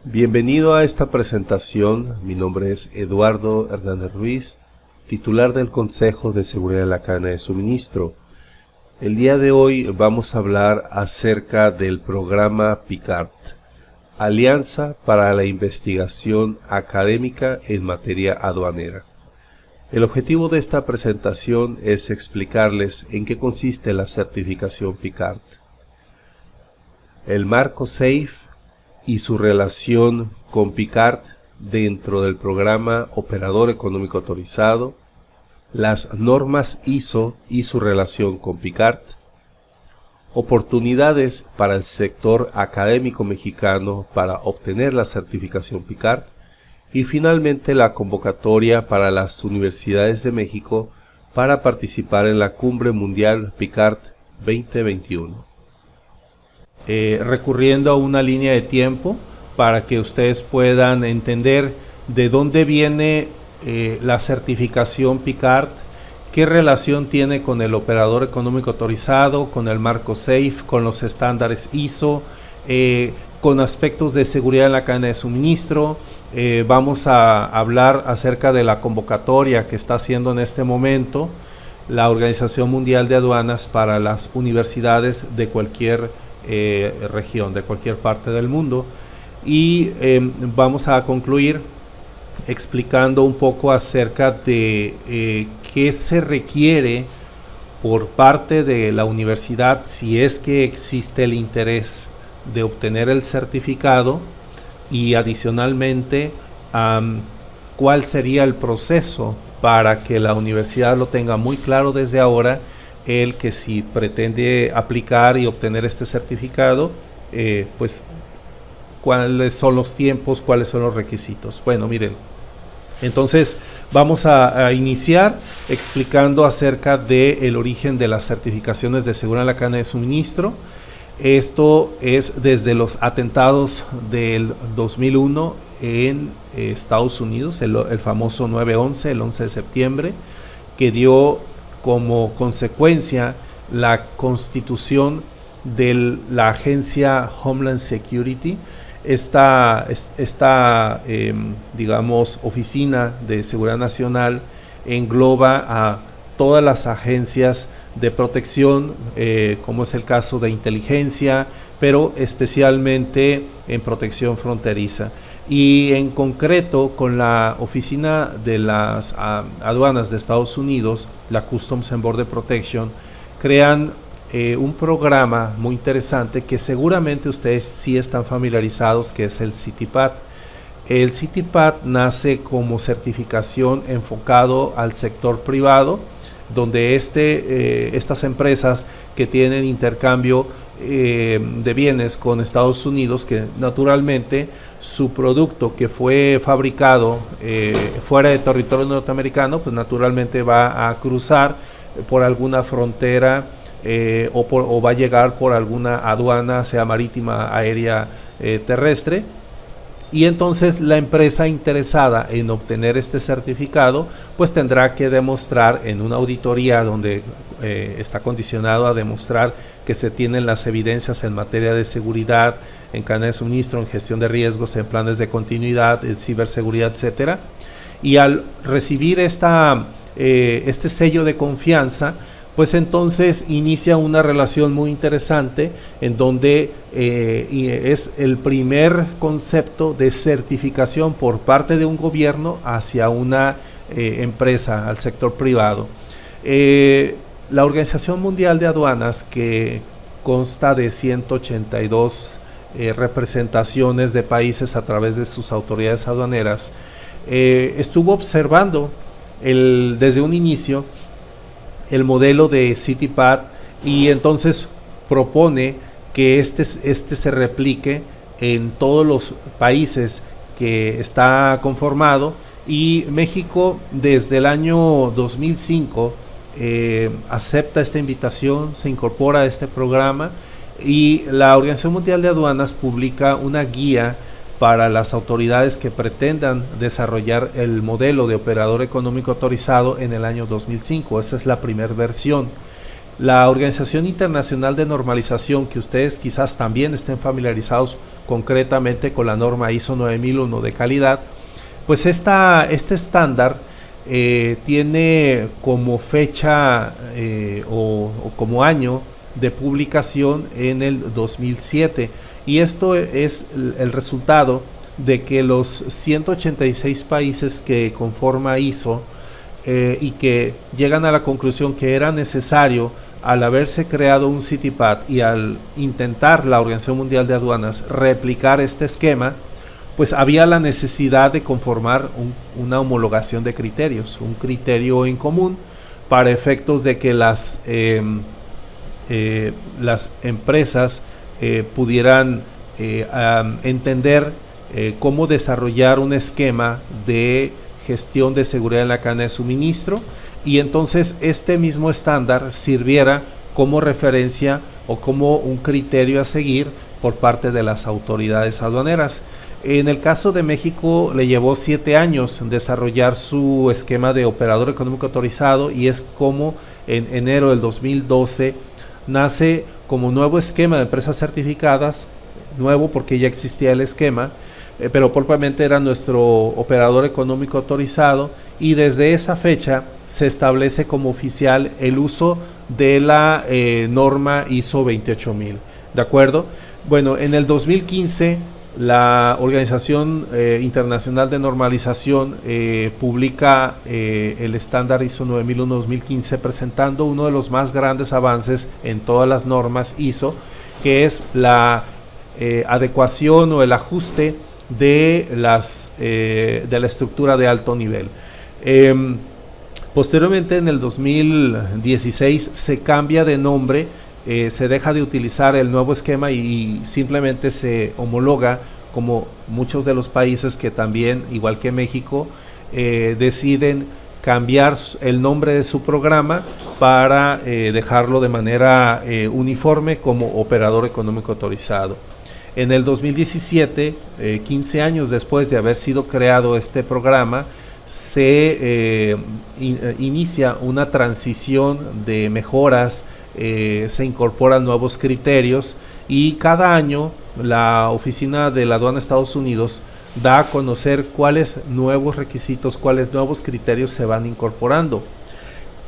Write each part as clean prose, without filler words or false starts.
Bienvenido a esta presentación. Mi nombre es Eduardo Hernández Ruiz, titular del Consejo de Seguridad de la Cadena de Suministro. El día de hoy vamos a hablar acerca del programa PICART, Alianza para la Investigación Académica en Materia Aduanera. El objetivo de esta presentación es explicarles en qué consiste la certificación PICART, el marco SAFE y su relación con PICART dentro del programa Operador Económico Autorizado, las normas ISO y su relación con PICART, oportunidades para el sector académico mexicano para obtener la certificación PICART y finalmente la convocatoria para las universidades de México para participar en la Cumbre Mundial PICART 2021. Recurriendo a una línea de tiempo para que ustedes puedan entender de dónde viene la certificación PICART, qué relación tiene con el operador económico autorizado, con el marco SAFE, con los estándares ISO, con aspectos de seguridad en la cadena de suministro. Vamos a hablar acerca de la convocatoria que está haciendo en este momento la Organización Mundial de Aduanas para las universidades de cualquier región, de cualquier parte del mundo, y vamos a concluir explicando un poco acerca de qué se requiere por parte de la universidad si es que existe el interés de obtener el certificado, y adicionalmente cuál sería el proceso para que la universidad lo tenga muy claro desde ahora, el que si pretende aplicar y obtener este certificado, pues cuáles son los tiempos, cuáles son los requisitos. Bueno, miren, entonces vamos a iniciar explicando acerca del origen de las certificaciones de seguridad en la cadena de suministro. Esto es desde los atentados del 2001 en Estados Unidos, el famoso 9/11, el 11 de septiembre, que dio como consecuencia la constitución de la agencia Homeland Security. Esta digamos, oficina de seguridad nacional engloba a todas las agencias de protección, como es el caso de inteligencia, pero especialmente en protección fronteriza. Y en concreto con la oficina de las aduanas de Estados Unidos, la Customs and Border Protection, crean un programa muy interesante que seguramente ustedes sí están familiarizados, que es el CITIPAT. El CITIPAT nace como certificación enfocado al sector privado, donde estas empresas que tienen intercambio de bienes con Estados Unidos, que naturalmente su producto que fue fabricado fuera de territorio norteamericano, pues naturalmente va a cruzar por alguna frontera o va a llegar por alguna aduana, sea marítima, aérea, terrestre. Y entonces la empresa interesada en obtener este certificado pues tendrá que demostrar en una auditoría donde está condicionado a demostrar que se tienen las evidencias en materia de seguridad, en cadena de suministro, en gestión de riesgos, en planes de continuidad, en ciberseguridad, etcétera. Y al recibir este sello de confianza, pues entonces inicia una relación muy interesante en donde es el primer concepto de certificación por parte de un gobierno hacia una empresa, al sector privado. La Organización Mundial de Aduanas, que consta de 182 representaciones de países a través de sus autoridades aduaneras, estuvo observando desde un inicio el modelo de CITIPAT, y entonces propone que este se replique en todos los países que está conformado, y México desde el año 2005 acepta esta invitación, se incorpora a este programa, y la Organización Mundial de Aduanas publica una guía para las autoridades que pretendan desarrollar el modelo de operador económico autorizado en el año 2005. Esa es la primera versión. La Organización Internacional de Normalización, que ustedes quizás también estén familiarizados concretamente con la norma ISO 9001 de calidad, pues este estándar tiene como fecha o como año de publicación en el 2007, y esto es el resultado de que los 186 países que conforma ISO y que llegan a la conclusión que era necesario, al haberse creado un CITIPAT y al intentar la Organización Mundial de Aduanas replicar este esquema, pues había la necesidad de conformar una homologación de criterios, un criterio en común para efectos de que las empresas pudieran entender cómo desarrollar un esquema de gestión de seguridad en la cadena de suministro, y entonces este mismo estándar sirviera como referencia o como un criterio a seguir por parte de las autoridades aduaneras. En el caso de México le llevó 7 años desarrollar su esquema de operador económico autorizado, y es como en enero del 2012 nace como nuevo esquema de empresas certificadas, nuevo porque ya existía el esquema, pero propiamente era nuestro operador económico autorizado, y desde esa fecha se establece como oficial el uso de la norma ISO 28000, ¿de acuerdo? Bueno, en el 2015 la Organización Internacional de Normalización publica el estándar ISO 9001-2015, presentando uno de los más grandes avances en todas las normas ISO, que es la adecuación o el ajuste de la estructura de alto nivel. Posteriormente, en el 2016 se cambia de nombre, se deja de utilizar el nuevo esquema y simplemente se homologa, como muchos de los países que también, igual que México, deciden cambiar el nombre de su programa para dejarlo de manera uniforme como operador económico autorizado. En el 2017, 15 años después de haber sido creado este programa, se inicia una transición de mejoras, se incorporan nuevos criterios, y cada año la Oficina de la Aduana de Estados Unidos da a conocer cuáles nuevos requisitos, cuáles nuevos criterios se van incorporando.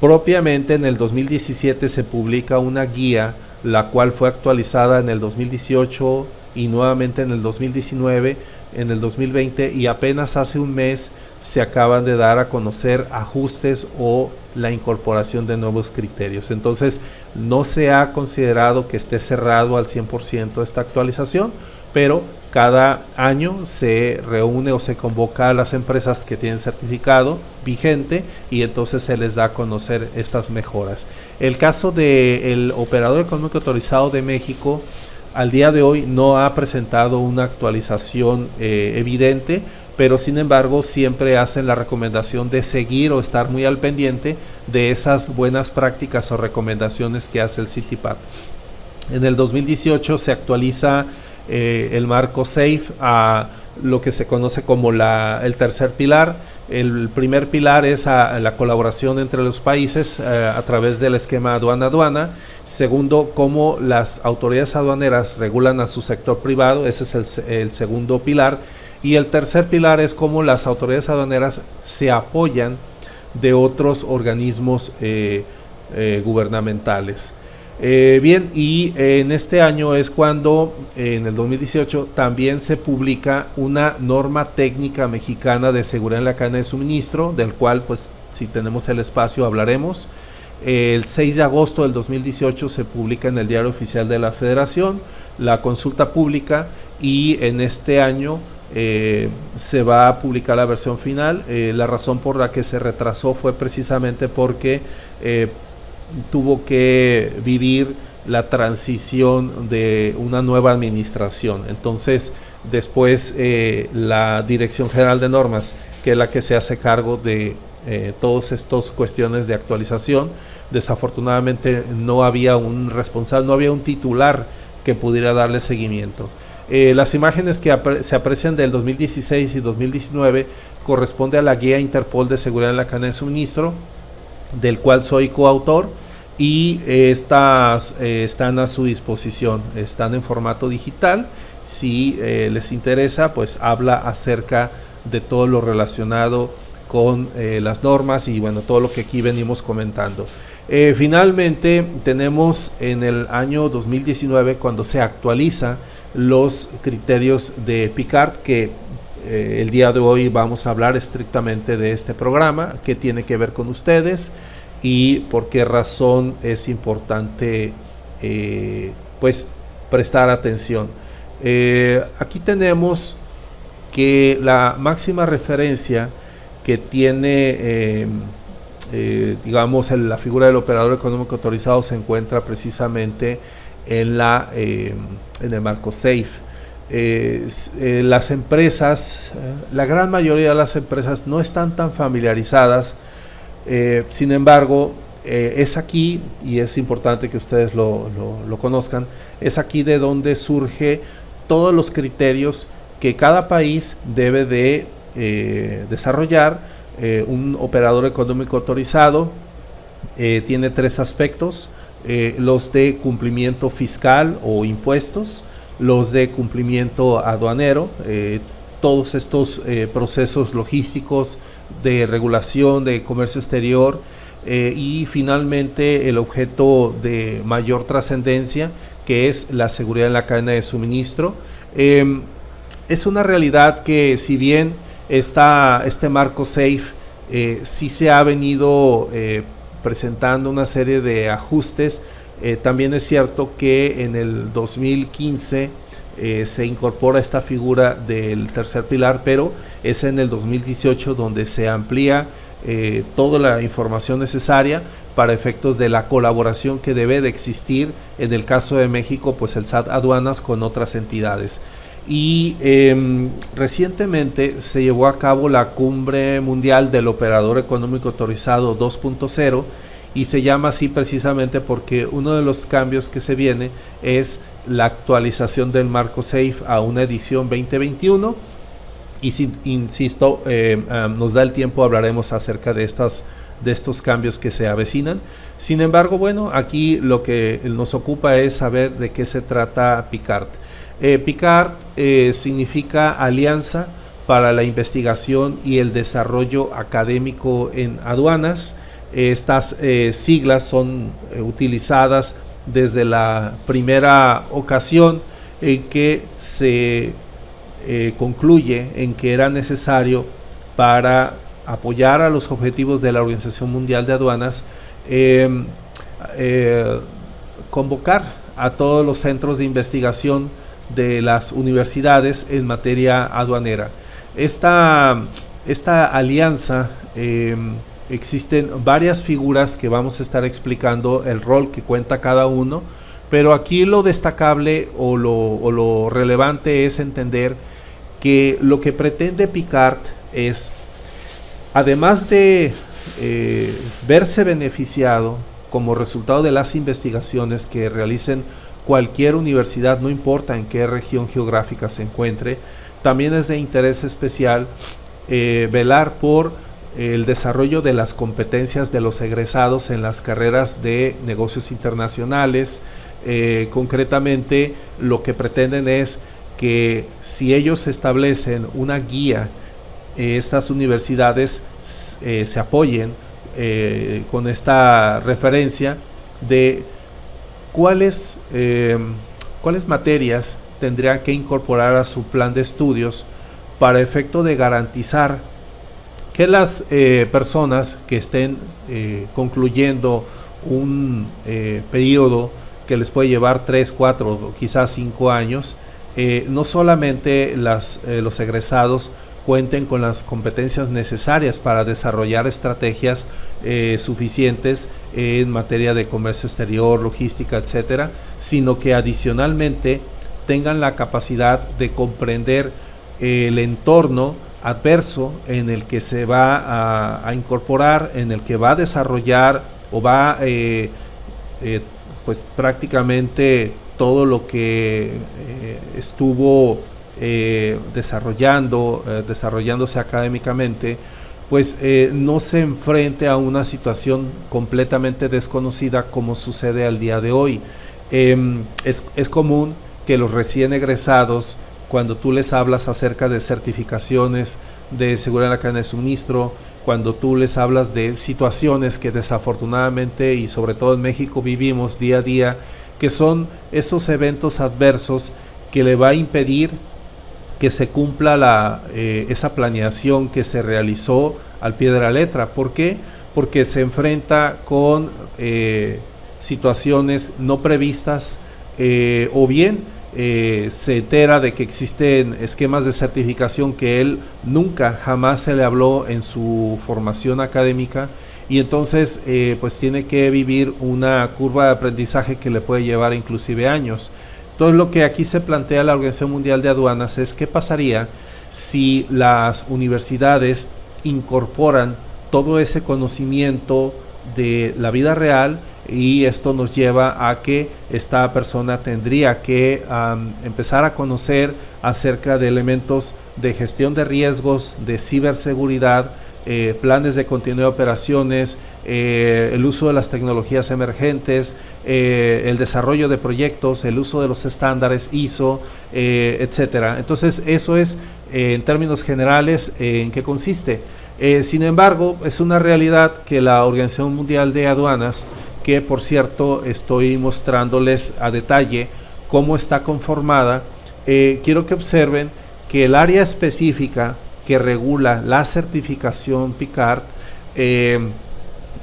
Propiamente en el 2017 se publica una guía, la cual fue actualizada en el 2018 y nuevamente en el 2019, en el 2020, y apenas hace un mes se acaban de dar a conocer ajustes o la incorporación de nuevos criterios. Entonces no se ha considerado que esté cerrado al 100% esta actualización, pero cada año se reúne o se convoca a las empresas que tienen certificado vigente, y entonces se les da a conocer estas mejoras. El caso del operador económico autorizado de México, al día de hoy no ha presentado una actualización evidente, pero sin embargo siempre hacen la recomendación de seguir o estar muy al pendiente de esas buenas prácticas o recomendaciones que hace el CITIPAT. En el 2018 se actualiza el marco SAFE a lo que se conoce como el tercer pilar. El primer pilar es la colaboración entre los países a través del esquema aduana-aduana. Segundo, cómo las autoridades aduaneras regulan a su sector privado, ese es el segundo pilar. Y el tercer pilar es cómo las autoridades aduaneras se apoyan de otros organismos gubernamentales. Bien, y en este año es cuando, en el 2018, también se publica una norma técnica mexicana de seguridad en la cadena de suministro, del cual, pues, si tenemos el espacio, hablaremos. El 6 de agosto del 2018 se publica en el Diario Oficial de la Federación la consulta pública, y en este año se va a publicar la versión final. La razón por la que se retrasó fue precisamente porque tuvo que vivir la transición de una nueva administración. Entonces, después la Dirección General de Normas, que es la que se hace cargo de todas estas cuestiones de actualización, desafortunadamente no había un responsable, no había un titular que pudiera darle seguimiento. Las imágenes que se aprecian del 2016 y 2019 corresponde a la guía Interpol de seguridad en la cadena de suministro, del cual soy coautor, y estas están a su disposición, están en formato digital. Si les interesa, pues habla acerca de todo lo relacionado con las normas y bueno, todo lo que aquí venimos comentando. Finalmente tenemos en el año 2019 cuando se actualiza los criterios de Picard, que el día de hoy vamos a hablar estrictamente de este programa, qué tiene que ver con ustedes y por qué razón es importante pues prestar atención. Aquí tenemos que la máxima referencia que tiene digamos la figura del operador económico autorizado se encuentra precisamente en el marco SAFE. Las empresas, la gran mayoría de las empresas no están tan familiarizadas, sin embargo es aquí, y es importante que ustedes lo conozcan, es aquí de donde surge todos los criterios que cada país debe de desarrollar. Un operador económico autorizado tiene tres aspectos: los de cumplimiento fiscal o impuestos, los de cumplimiento aduanero, todos estos procesos logísticos de regulación de comercio exterior, y finalmente el objeto de mayor trascendencia, que es la seguridad en la cadena de suministro. Es una realidad que, si bien este marco SAFE sí se ha venido presentando una serie de ajustes, también es cierto que en el 2015 se incorpora esta figura del tercer pilar, pero es en el 2018 donde se amplía toda la información necesaria para efectos de la colaboración que debe de existir, en el caso de México, pues el SAT Aduanas con otras entidades. Y recientemente se llevó a cabo la Cumbre Mundial del Operador Económico Autorizado 2.0, y se llama así precisamente porque uno de los cambios que se viene es la actualización del marco SAFE a una edición 2021, y si, insisto, nos da el tiempo, hablaremos acerca de estos cambios que se avecinan. Sin embargo, bueno, aquí lo que nos ocupa es saber de qué se trata Picard. Picard significa Alianza para la Investigación y el Desarrollo Académico en Aduanas. Estas siglas son utilizadas desde la primera ocasión en que se concluye en que era necesario, para apoyar a los objetivos de la Organización Mundial de Aduanas, convocar a todos los centros de investigación de las universidades en materia aduanera. Esta alianza, existen varias figuras que vamos a estar explicando el rol que cuenta cada uno, pero aquí lo destacable o lo relevante es entender que lo que pretende Picard es, además de verse beneficiado como resultado de las investigaciones que realicen cualquier universidad, no importa en qué región geográfica se encuentre, también es de interés especial velar por el desarrollo de las competencias de los egresados en las carreras de negocios internacionales. Concretamente, lo que pretenden es que si ellos establecen una guía, estas universidades se apoyen con esta referencia de cuáles materias tendrían que incorporar a su plan de estudios para efecto de garantizar que las personas que estén concluyendo un periodo que les puede llevar 3, 4 o quizás 5 años, no solamente los egresados cuenten con las competencias necesarias para desarrollar estrategias suficientes en materia de comercio exterior, logística, etcétera, sino que adicionalmente tengan la capacidad de comprender el entorno adverso en el que se va a incorporar, en el que va a desarrollar o va pues prácticamente todo lo que estuvo desarrollándose académicamente, pues no se enfrente a una situación completamente desconocida como sucede al día de hoy. Es común que los recién egresados, cuando tú les hablas acerca de certificaciones de seguridad en la cadena de suministro, cuando tú les hablas de situaciones que desafortunadamente y sobre todo en México vivimos día a día, que son esos eventos adversos que le va a impedir que se cumpla esa planeación que se realizó al pie de la letra. ¿Por qué? Porque se enfrenta con situaciones no previstas, o bien se entera de que existen esquemas de certificación que él nunca jamás se le habló en su formación académica, y entonces pues tiene que vivir una curva de aprendizaje que le puede llevar inclusive años. Entonces lo que aquí se plantea la Organización Mundial de Aduanas es qué pasaría si las universidades incorporan todo ese conocimiento de la vida real, y esto nos lleva a que esta persona tendría que empezar a conocer acerca de elementos de gestión de riesgos, de ciberseguridad, planes de continuidad de operaciones, el uso de las tecnologías emergentes, el desarrollo de proyectos, el uso de los estándares ISO, etcétera. Entonces eso es en términos generales en qué consiste. Sin embargo, es una realidad que la Organización Mundial de Aduanas, que por cierto estoy mostrándoles a detalle cómo está conformada, quiero que observen que el área específica que regula la certificación PICART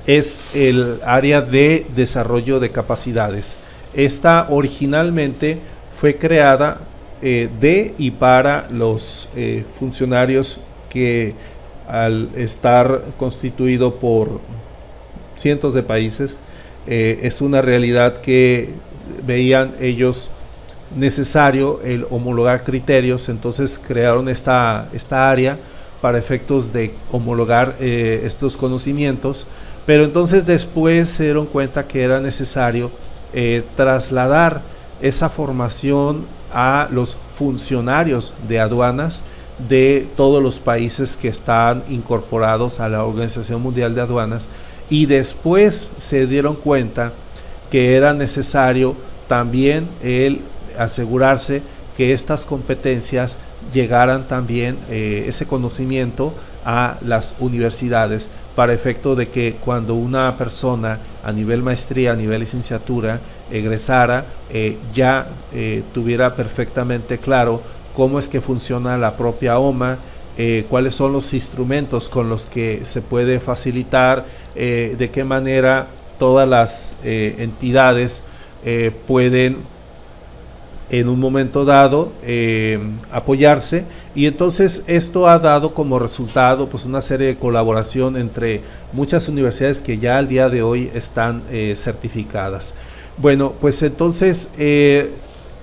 es el área de desarrollo de capacidades. Esta originalmente fue creada de y para los funcionarios que, al estar constituido por cientos de países, es una realidad que veían ellos necesario el homologar criterios. Entonces crearon esta área para efectos de homologar estos conocimientos, pero entonces después se dieron cuenta que era necesario trasladar esa formación a los funcionarios de aduanas de todos los países que están incorporados a la Organización Mundial de Aduanas, y después se dieron cuenta que era necesario también el asegurarse que estas competencias llegaran también, ese conocimiento, a las universidades, para efecto de que cuando una persona a nivel maestría, a nivel licenciatura, egresara, ya tuviera perfectamente claro cómo es que funciona la propia OMA, cuáles son los instrumentos con los que se puede facilitar, de qué manera todas las entidades pueden en un momento dado apoyarse, y entonces esto ha dado como resultado pues una serie de colaboración entre muchas universidades que ya al día de hoy están certificadas. Bueno, pues entonces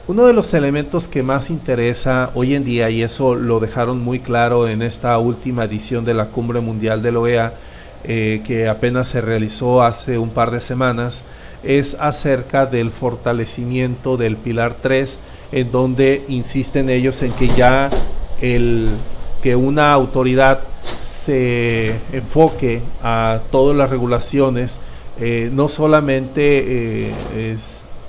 uno de los elementos que más interesa hoy en día, y eso lo dejaron muy claro en esta última edición de la Cumbre Mundial de la OEA, que apenas se realizó hace un par de semanas, es acerca del fortalecimiento del Pilar 3, en donde insisten ellos en que ya que una autoridad se enfoque a todas las regulaciones, no solamente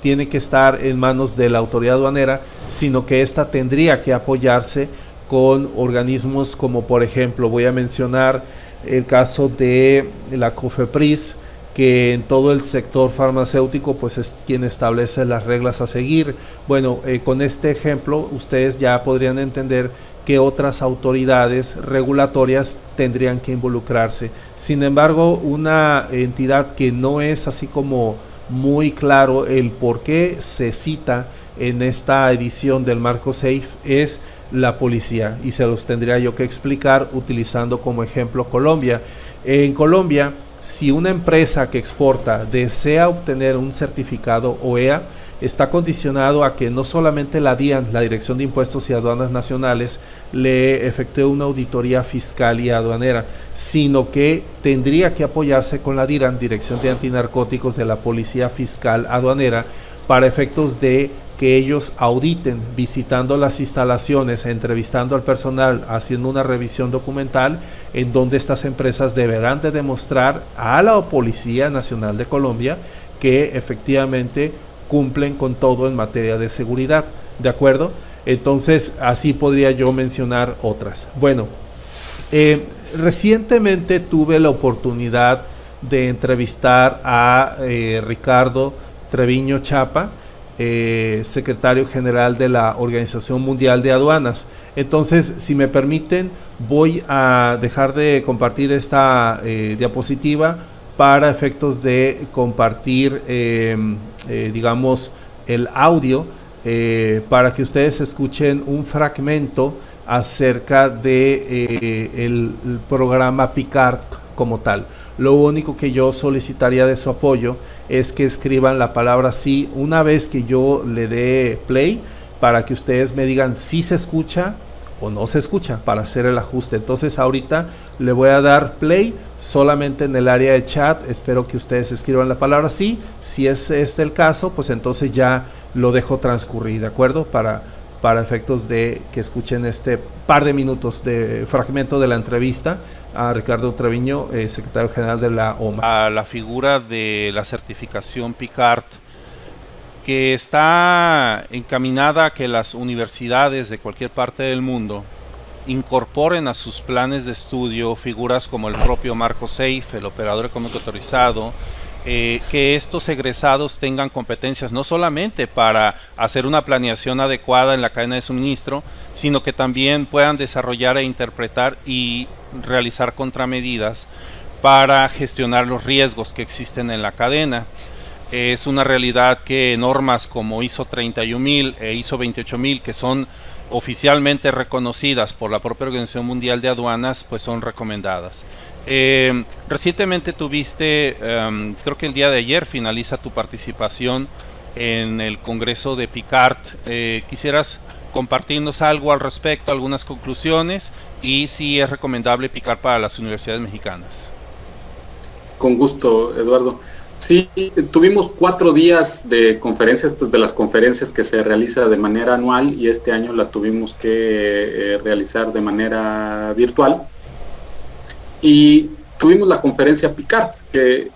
tiene que estar en manos de la autoridad aduanera, sino que ésta tendría que apoyarse con organismos como, por ejemplo, voy a mencionar el caso de la COFEPRIS, que en todo el sector farmacéutico pues es quien establece las reglas a seguir. Bueno, con este ejemplo ustedes ya podrían entender que otras autoridades regulatorias tendrían que involucrarse. Sin embargo, una entidad que no es así como muy claro el por qué se cita en esta edición del marco SAFE es la policía, y se los tendría yo que explicar utilizando como ejemplo Colombia. En Colombia, si una empresa que exporta desea obtener un certificado OEA, está condicionado a que no solamente la DIAN, la Dirección de Impuestos y Aduanas Nacionales, le efectúe una auditoría fiscal y aduanera, sino que tendría que apoyarse con la DIRAN, Dirección de Antinarcóticos de la Policía Fiscal Aduanera, para efectos de que ellos auditen visitando las instalaciones, entrevistando al personal, haciendo una revisión documental en donde estas empresas deberán de demostrar a la Policía Nacional de Colombia que efectivamente cumplen con todo en materia de seguridad, ¿de acuerdo? Entonces así podría yo mencionar otras. Bueno, recientemente tuve la oportunidad de entrevistar a Ricardo Treviño Chapa, secretario general de la Organización Mundial de Aduanas. Entonces, si me permiten, voy a dejar de compartir esta diapositiva para efectos de compartir, digamos, el audio, para que ustedes escuchen un fragmento acerca de el programa Picard como tal. Lo único que yo solicitaría de su apoyo es que escriban la palabra sí una vez que yo le dé play, para que ustedes me digan si se escucha o no se escucha, para hacer el ajuste. Entonces ahorita le voy a dar play solamente en el área de chat. Espero que ustedes escriban la palabra sí. Si es este el caso, pues entonces ya lo dejo transcurrir, ¿de acuerdo? Para efectos de que escuchen este par de minutos de fragmento de la entrevista a Ricardo Treviño, secretario general de la OMA. A la figura de la certificación Picard, que está encaminada a que las universidades de cualquier parte del mundo incorporen a sus planes de estudio figuras como el propio marco SAFE, el operador económico autorizado, que estos egresados tengan competencias no solamente para hacer una planeación adecuada en la cadena de suministro, sino que también puedan desarrollar e interpretar y realizar contramedidas para gestionar los riesgos que existen en la cadena. Es una realidad que normas como ISO 31000 e ISO 28000, que son oficialmente reconocidas por la propia Organización Mundial de Aduanas, pues son recomendadas. Recientemente tuviste, creo que el día de ayer finaliza tu participación en el Congreso de Picard. ¿Quisieras compartirnos algo al respecto, algunas conclusiones, y si es recomendable Picard para las universidades mexicanas? Con gusto, Eduardo. Sí, tuvimos 4 días de conferencias, estas de las conferencias que se realiza de manera anual, y este año la tuvimos que realizar de manera virtual. Y tuvimos la conferencia Picard, que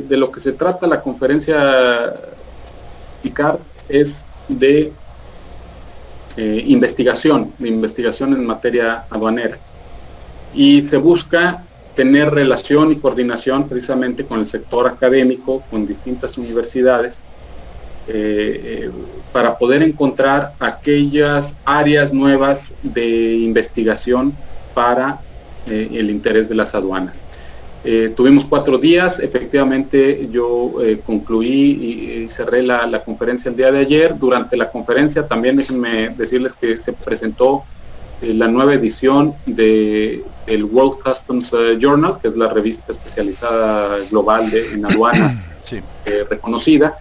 de lo que se trata la conferencia Picard es de investigación en materia aduanera. Y se busca tener relación y coordinación precisamente con el sector académico, con distintas universidades, para poder encontrar aquellas áreas nuevas de investigación para el interés de las aduanas. Tuvimos 4 días, efectivamente yo concluí y cerré la conferencia el día de ayer. Durante la conferencia también déjenme decirles que se presentó la nueva edición del World Customs Journal, que es la revista especializada global en aduanas sí. Reconocida,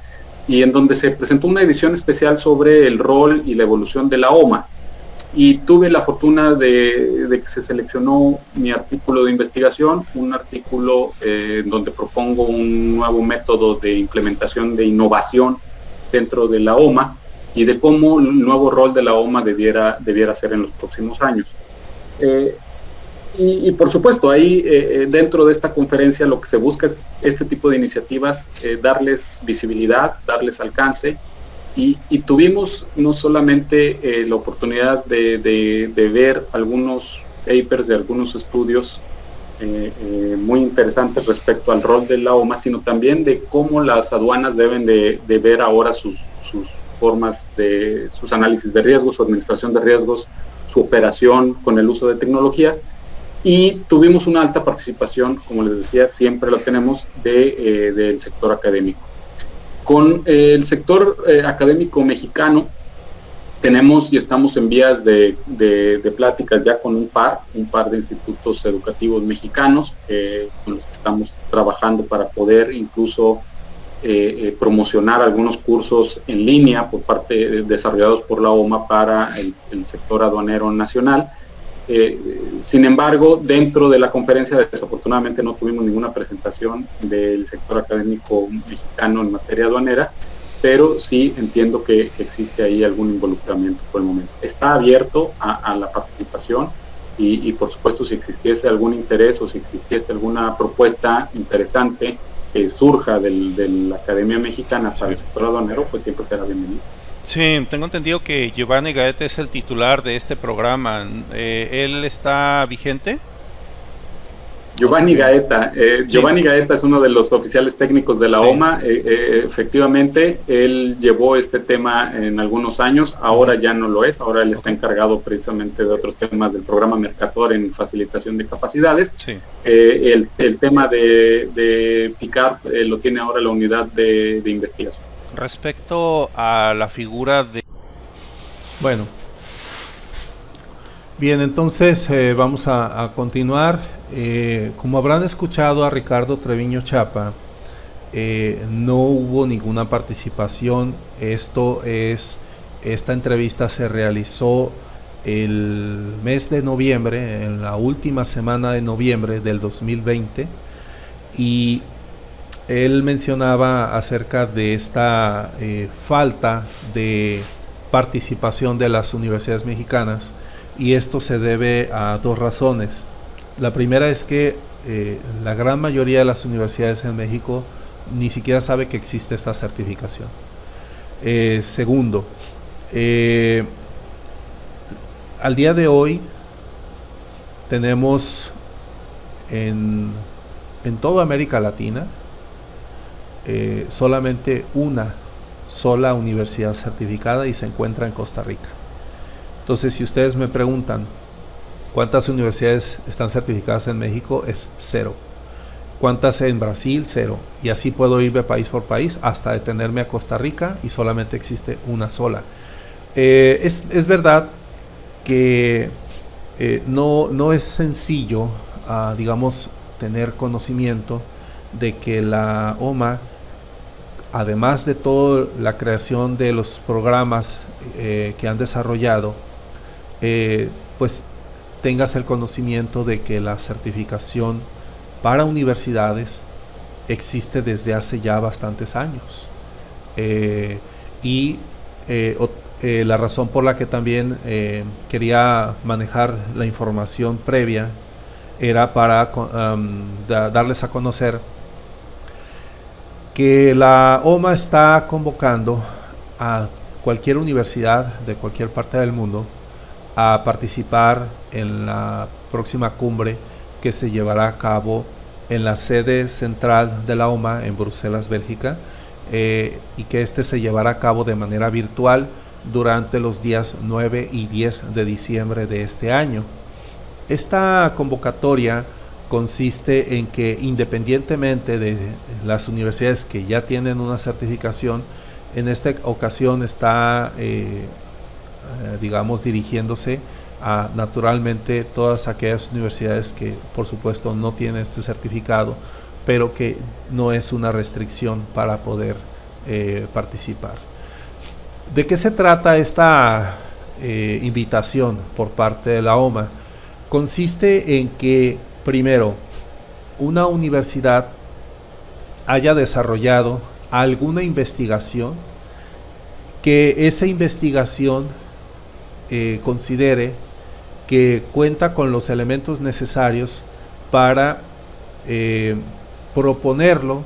y en donde se presentó una edición especial sobre el rol y la evolución de la OMA. Y tuve la fortuna de que se seleccionó mi artículo de investigación, un artículo donde propongo un nuevo método de implementación de innovación dentro de la OMA, y de cómo el nuevo rol de la OMA debiera ser en los próximos años. Y por supuesto, ahí dentro de esta conferencia lo que se busca es este tipo de iniciativas, darles visibilidad, darles alcance, y tuvimos no solamente la oportunidad de ver algunos papers de algunos estudios muy interesantes respecto al rol de la OMA, sino también de cómo las aduanas deben de ver ahora sus formas de sus análisis de riesgos, su administración de riesgos, su operación con el uso de tecnologías. Y tuvimos una alta participación, como les decía, siempre la tenemos del sector académico. Con el sector académico mexicano tenemos y estamos en vías de pláticas ya con un par de institutos educativos mexicanos con los que estamos trabajando para poder incluso promocionar algunos cursos en línea por parte desarrollados por la OMA para el sector aduanero nacional. Sin embargo, dentro de la conferencia desafortunadamente no tuvimos ninguna presentación del sector académico mexicano en materia aduanera, pero sí entiendo que existe ahí algún involucramiento por el momento. Está abierto a la participación y por supuesto si existiese algún interés o si existiese alguna propuesta interesante que surja de la Academia Mexicana para el sector aduanero, pues siempre será bienvenido. Sí, tengo entendido que Giovanni Gaeta es el titular de este programa. ¿Él está vigente? Giovanni Gaeta. Giovanni Gaeta es uno de los oficiales técnicos de la OMA. Efectivamente, él llevó este tema en algunos años, ahora ya no lo es, ahora él está encargado precisamente de otros temas del programa Mercator en facilitación de capacidades. Sí. El tema de PICARP lo tiene ahora la unidad de investigación. Respecto a la figura de... Bueno, bien, entonces vamos a continuar. Como habrán escuchado a Ricardo Treviño Chapa, no hubo ninguna participación. Esta entrevista se realizó el mes de noviembre, en la última semana de noviembre del 2020, y él mencionaba acerca de esta falta de participación de las universidades mexicanas, y esto se debe a dos razones. La primera es que la gran mayoría de las universidades en México ni siquiera sabe que existe esta certificación. Segundo, al día de hoy tenemos en toda América Latina solamente una sola universidad certificada y se encuentra en Costa Rica. Entonces, si ustedes me preguntan ¿cuántas universidades están certificadas en México? Es 0. ¿Cuántas en Brasil? 0. Y así puedo ir de país por país hasta detenerme a Costa Rica y solamente existe una sola. Es verdad que no es sencillo, digamos, tener conocimiento de que la OMA, además de toda la creación de los programas que han desarrollado, pues tengas el conocimiento de que la certificación para universidades existe desde hace ya bastantes años. La razón por la que también quería manejar la información previa era para darles a conocer que la OMA está convocando a cualquier universidad de cualquier parte del mundo a participar en la próxima cumbre que se llevará a cabo en la sede central de la OMA en Bruselas, Bélgica, y que se llevará a cabo de manera virtual durante los días 9 y 10 de diciembre de este año. Esta convocatoria consiste en que, independientemente de las universidades que ya tienen una certificación, en esta ocasión está digamos, dirigiéndose a naturalmente todas aquellas universidades que por supuesto no tienen este certificado, pero que no es una restricción para poder participar. ¿De qué se trata esta invitación por parte de la OMA? Consiste en que, primero, una universidad haya desarrollado alguna investigación, que esa investigación considere que cuenta con los elementos necesarios para proponerlo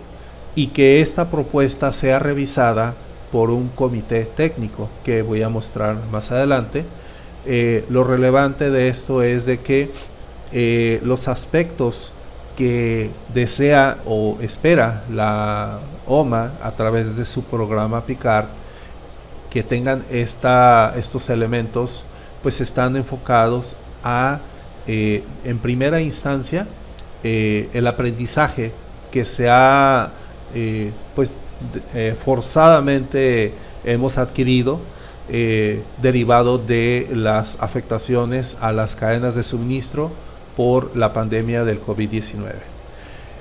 y que esta propuesta sea revisada por un comité técnico que voy a mostrar más adelante. Lo relevante de esto es de que los aspectos que desea o espera la OMA a través de su programa PICARP que tengan estos elementos, pues están enfocados a, en primera instancia, el aprendizaje que se ha forzadamente hemos adquirido derivado de las afectaciones a las cadenas de suministro por la pandemia del COVID-19.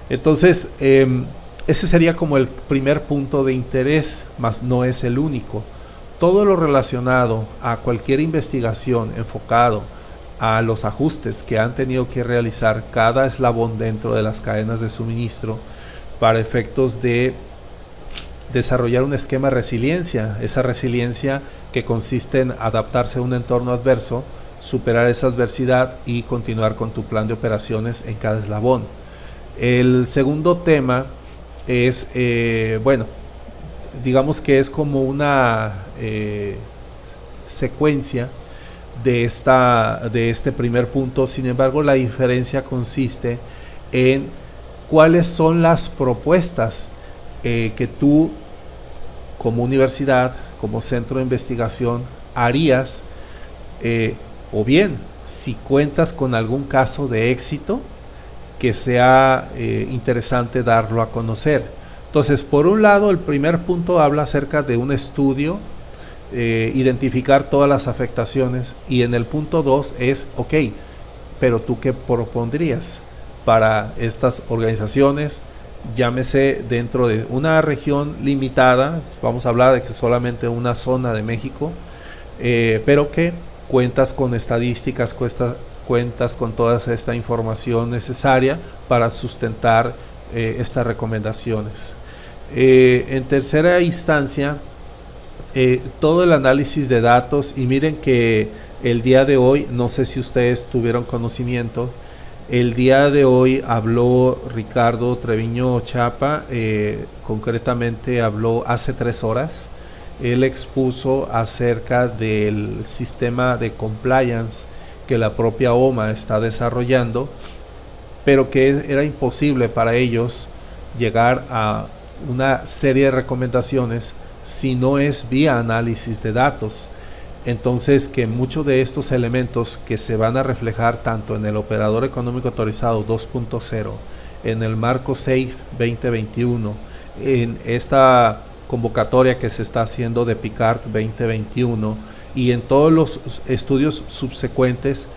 Entonces, ese sería como el primer punto de interés, mas no es el único. Todo lo relacionado a cualquier investigación enfocado a los ajustes que han tenido que realizar cada eslabón dentro de las cadenas de suministro para efectos de desarrollar un esquema de resiliencia, esa resiliencia que consiste en adaptarse a un entorno adverso, superar esa adversidad y continuar con tu plan de operaciones en cada eslabón. El segundo tema es, bueno, digamos que es como una secuencia de este primer punto. Sin embargo, la diferencia consiste en cuáles son las propuestas que tú como universidad, como centro de investigación, harías, o bien si cuentas con algún caso de éxito que sea interesante darlo a conocer. Entonces, por un lado, el primer punto habla acerca de un estudio, identificar todas las afectaciones, y en el punto 2 es, ok, pero tú qué propondrías para estas organizaciones, llámese dentro de una región limitada, vamos a hablar de que solamente una zona de México, pero que cuentas con estadísticas, cuentas con toda esta información necesaria para sustentar estas recomendaciones. En tercera instancia, todo el análisis de datos, y miren que el día de hoy, no sé si ustedes tuvieron conocimiento, el día de hoy habló Ricardo Treviño Chapa, concretamente habló hace 3 horas. Él expuso acerca del sistema de compliance que la propia OMA está desarrollando, pero que era imposible para ellos llegar a una serie de recomendaciones si no es vía análisis de datos. Entonces, que muchos de estos elementos que se van a reflejar tanto en el Operador Económico Autorizado 2.0, en el Marco SAFE 2021, en esta convocatoria que se está haciendo de PICART 2021 y en todos los estudios subsecuentes,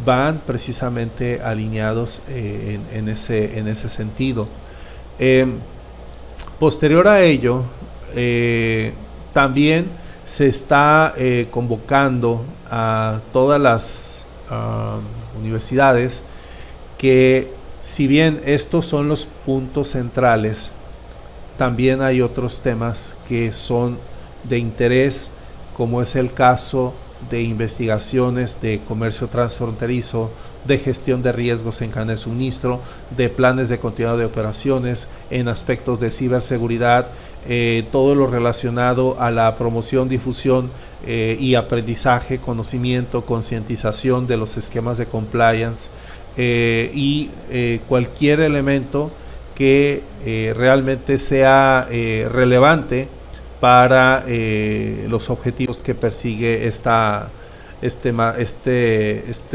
van precisamente alineados en ese sentido. Posterior a ello, también se está convocando a todas las universidades que, si bien estos son los puntos centrales, también hay otros temas que son de interés, como es el caso de investigaciones de comercio transfronterizo, de gestión de riesgos en cadena de suministro, de planes de continuidad de operaciones, en aspectos de ciberseguridad, todo lo relacionado a la promoción, difusión y aprendizaje, conocimiento, concientización de los esquemas de compliance, y cualquier elemento que realmente sea relevante para los objetivos que persigue este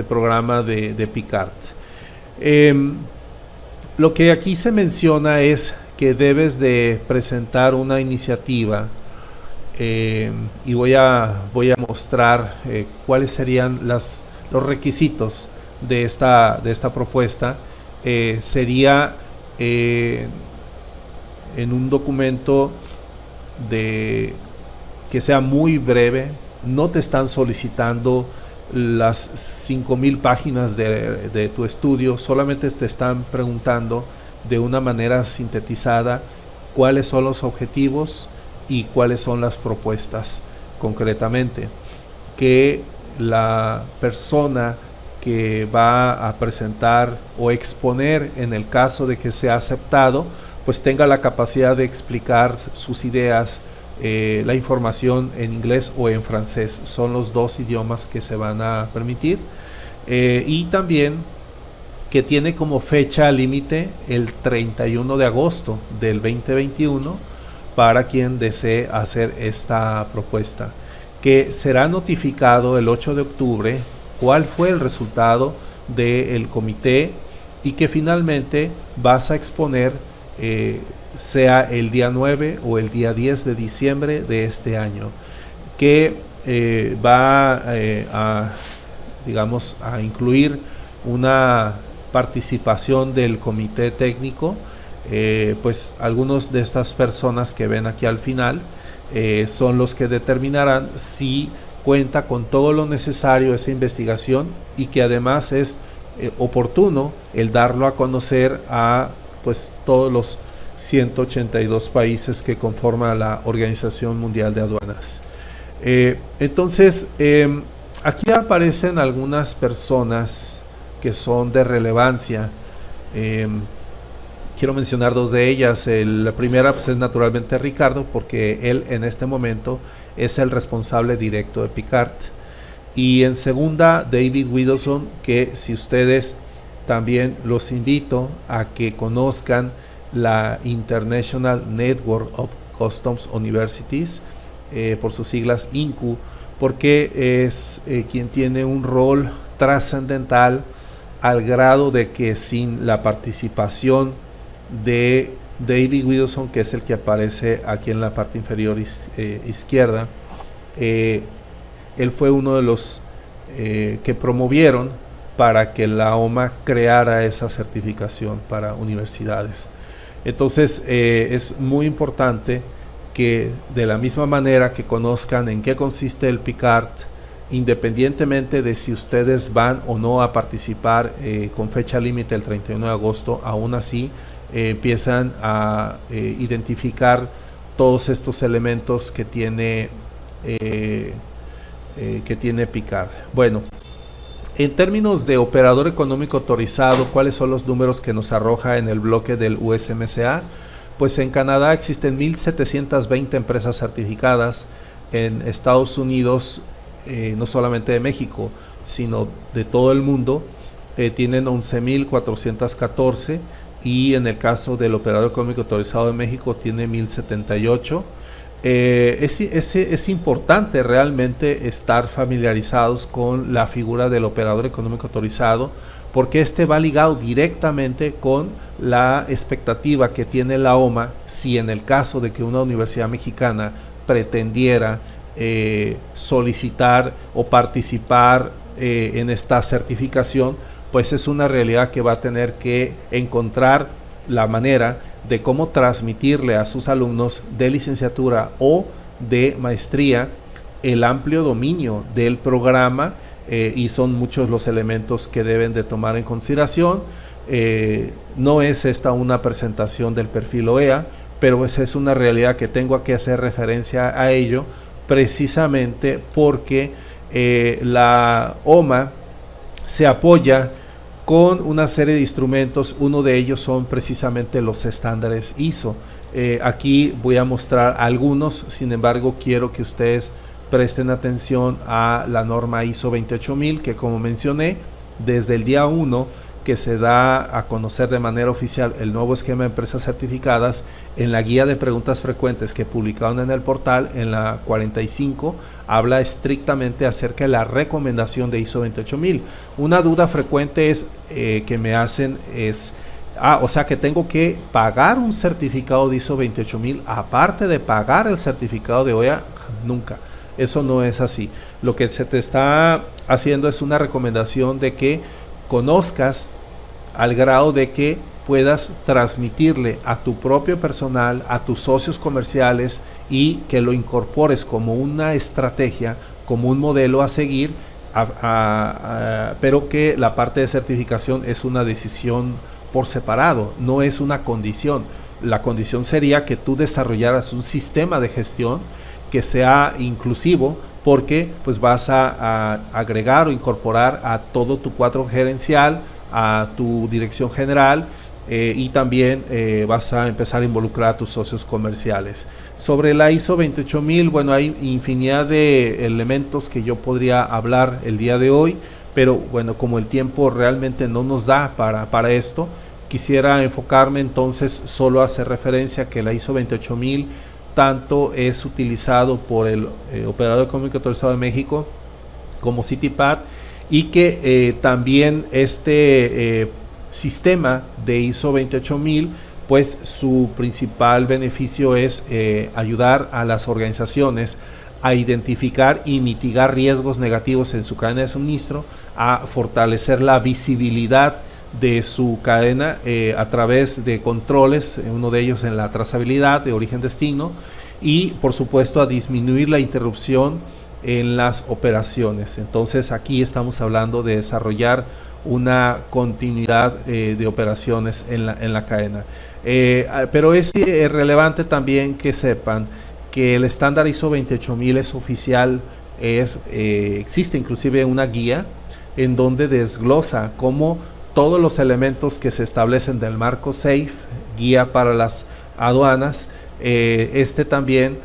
programa de PICART. Lo que aquí se menciona es que debes de presentar una iniciativa, y voy a mostrar cuáles serían los requisitos de esta propuesta. Sería en un documento que sea muy breve. No te están solicitando las 5,000 páginas de tu estudio, solamente te están preguntando de una manera sintetizada cuáles son los objetivos y cuáles son las propuestas concretamente, que la persona que va a presentar o exponer, en el caso de que sea aceptado, pues tenga la capacidad de explicar sus ideas, la información en inglés o en francés. Son los 2 idiomas que se van a permitir, y también que tiene como fecha límite el 31 de agosto del 2021 para quien desee hacer esta propuesta, que será notificado el 8 de octubre cuál fue el resultado del comité, y que finalmente vas a exponer sea el día 9 o el día 10 de diciembre de este año, que va a incluir una participación del comité técnico. Pues algunos de estas personas que ven aquí al final son los que determinarán si cuenta con todo lo necesario esa investigación, y que además es oportuno el darlo a conocer a pues todos los 182 países que conforman la Organización Mundial de Aduanas. Entonces, aquí aparecen algunas personas que son de relevancia. Quiero mencionar dos de ellas. La primera pues, es naturalmente Ricardo, porque él en este momento es el responsable directo de Picard. Y en segunda, David Widdowson, que si ustedes también los invito a que conozcan la International Network of Customs Universities, por sus siglas INCU, porque es quien tiene un rol trascendental al grado de que sin la participación de David Widdowson, que es el que aparece aquí en la parte inferior izquierda, él fue uno de los que promovieron para que la OMA creara esa certificación para universidades. Entonces es muy importante que de la misma manera que conozcan en qué consiste el Picard, independientemente de si ustedes van o no a participar con fecha límite el 31 de agosto, aún así empiezan a identificar todos estos elementos que tiene Picard. Bueno, en términos de operador económico autorizado, ¿cuáles son los números que nos arroja en el bloque del USMCA? Pues en Canadá existen 1.720 empresas certificadas. En Estados Unidos, no solamente de México, sino de todo el mundo, tienen 11.414, y en el caso del operador económico autorizado de México tiene 1.078. Es importante realmente estar familiarizados con la figura del operador económico autorizado, porque este va ligado directamente con la expectativa que tiene la OMA si en el caso de que una universidad mexicana pretendiera solicitar o participar en esta certificación, pues es una realidad que va a tener que encontrar la manera de cómo transmitirle a sus alumnos de licenciatura o de maestría el amplio dominio del programa, y son muchos los elementos que deben de tomar en consideración. No es esta una presentación del perfil OEA, pero esa es una realidad que tengo que hacer referencia a ello, precisamente porque la OMA se apoya con una serie de instrumentos. Uno de ellos son precisamente los estándares ISO. Aquí voy a mostrar algunos, sin embargo quiero que ustedes presten atención a la norma ISO 28000, que como mencioné, desde el día 1 que se da a conocer de manera oficial el nuevo esquema de empresas certificadas, en la guía de preguntas frecuentes que publicaron en el portal, en la 45, habla estrictamente acerca de la recomendación de ISO 28000. Una duda frecuente es que me hacen es, o sea que tengo que pagar un certificado de ISO 28000 aparte de pagar el certificado de OEA. Nunca. Eso no es así. Lo que se te está haciendo es una recomendación de que conozcas al grado de que puedas transmitirle a tu propio personal, a tus socios comerciales, y que lo incorpores como una estrategia, como un modelo a seguir, pero que la parte de certificación es una decisión por separado, no es una condición. La condición sería que tú desarrollaras un sistema de gestión que sea inclusivo, porque pues vas a agregar o incorporar a todo tu cuadro gerencial, a tu dirección general, y también vas a empezar a involucrar a tus socios comerciales. Sobre la ISO 28000, bueno, hay infinidad de elementos que yo podría hablar el día de hoy, pero bueno, como el tiempo realmente no nos da para esto, quisiera enfocarme entonces solo a hacer referencia a que la ISO 28000 tanto es utilizado por el operador económico autorizado de México como CITIPAD, y que también este sistema de ISO 28000, pues su principal beneficio es ayudar a las organizaciones a identificar y mitigar riesgos negativos en su cadena de suministro, a fortalecer la visibilidad de su cadena a través de controles, uno de ellos en la trazabilidad de origen-destino, y por supuesto a disminuir la interrupción en las operaciones. Entonces aquí estamos hablando de desarrollar una continuidad de operaciones en la cadena. Pero es relevante también que sepan que el estándar ISO 28000 es oficial, existe inclusive una guía en donde desglosa cómo todos los elementos que se establecen del marco SAFE, guía para las aduanas, también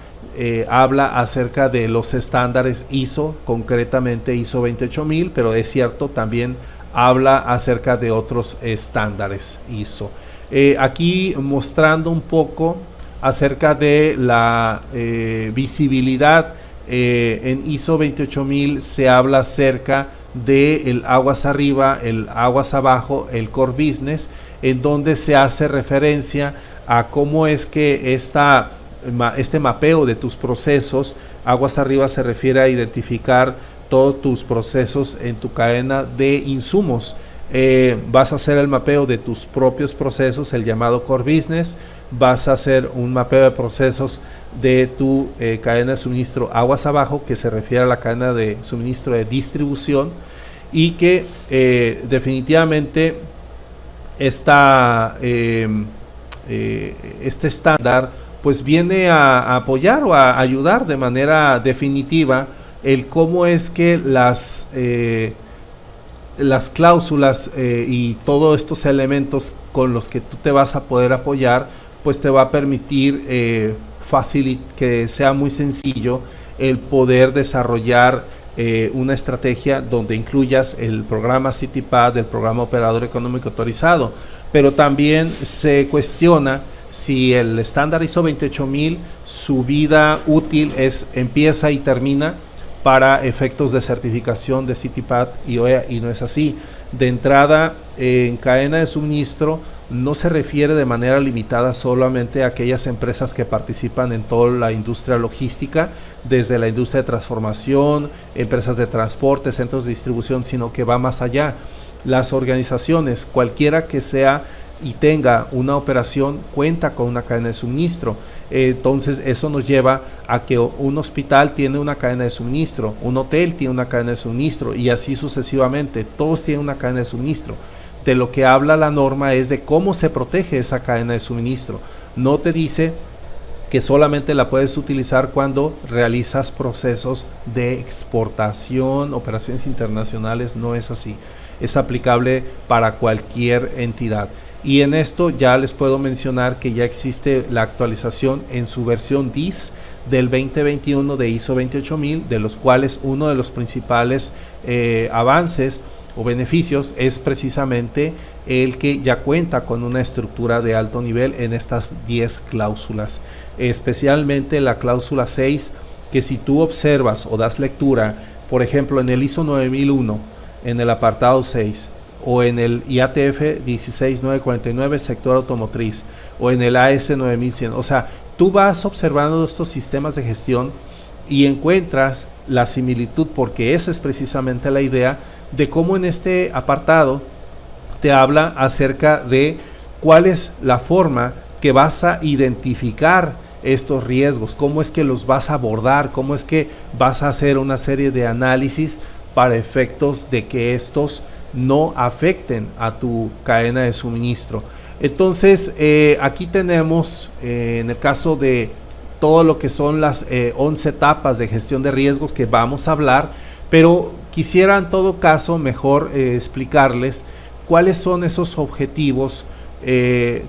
habla acerca de los estándares ISO, concretamente ISO 28000, pero es cierto, también habla acerca de otros estándares ISO. Aquí mostrando un poco acerca de la visibilidad. En ISO 28000 se habla acerca de el aguas arriba, el aguas abajo, el core business, en donde se hace referencia a cómo es que este mapeo de tus procesos. Aguas arriba se refiere a identificar todos tus procesos en tu cadena de insumos. Vas a hacer el mapeo de tus propios procesos, el llamado core business. Vas a hacer un mapeo de procesos de tu cadena de suministro aguas abajo, que se refiere a la cadena de suministro de distribución, y que definitivamente este estándar pues viene a apoyar o a ayudar de manera definitiva el cómo es que las cláusulas y todos estos elementos con los que tú te vas a poder apoyar, pues te va a permitir que sea muy sencillo el poder desarrollar una estrategia donde incluyas el programa CityPath, el programa Operador Económico Autorizado, pero también se cuestiona si el estándar ISO 28000, su vida útil empieza y termina para efectos de certificación de CityPath y OEA, y no es así. De entrada, en cadena de suministro no se refiere de manera limitada solamente a aquellas empresas que participan en toda la industria logística, desde la industria de transformación, empresas de transporte, centros de distribución, sino que va más allá. Las organizaciones, cualquiera que sea y tenga una operación, cuenta con una cadena de suministro. Entonces eso nos lleva a que un hospital tiene una cadena de suministro, un hotel tiene una cadena de suministro, y así sucesivamente, todos tienen una cadena de suministro. De lo que habla la norma es de cómo se protege esa cadena de suministro. No te dice que solamente la puedes utilizar cuando realizas procesos de exportación, operaciones internacionales. No es así, es aplicable para cualquier entidad. Y en esto ya les puedo mencionar que ya existe la actualización en su versión DIS del 2021 de ISO 28000, de los cuales uno de los principales avances o beneficios es precisamente el que ya cuenta con una estructura de alto nivel en estas 10 cláusulas, especialmente la cláusula 6, que si tú observas o das lectura, por ejemplo en el ISO 9001, en el apartado 6, o en el IATF 16949 sector automotriz, o en el AS 9100, o sea, tú vas observando estos sistemas de gestión y encuentras la similitud, porque esa es precisamente la idea de cómo en este apartado te habla acerca de cuál es la forma que vas a identificar estos riesgos, cómo es que los vas a abordar, cómo es que vas a hacer una serie de análisis para efectos de que estos no afecten a tu cadena de suministro. Entonces aquí tenemos en el caso de todo lo que son las 11 etapas de gestión de riesgos que vamos a hablar, pero quisiera en todo caso mejor explicarles cuáles son esos objetivos.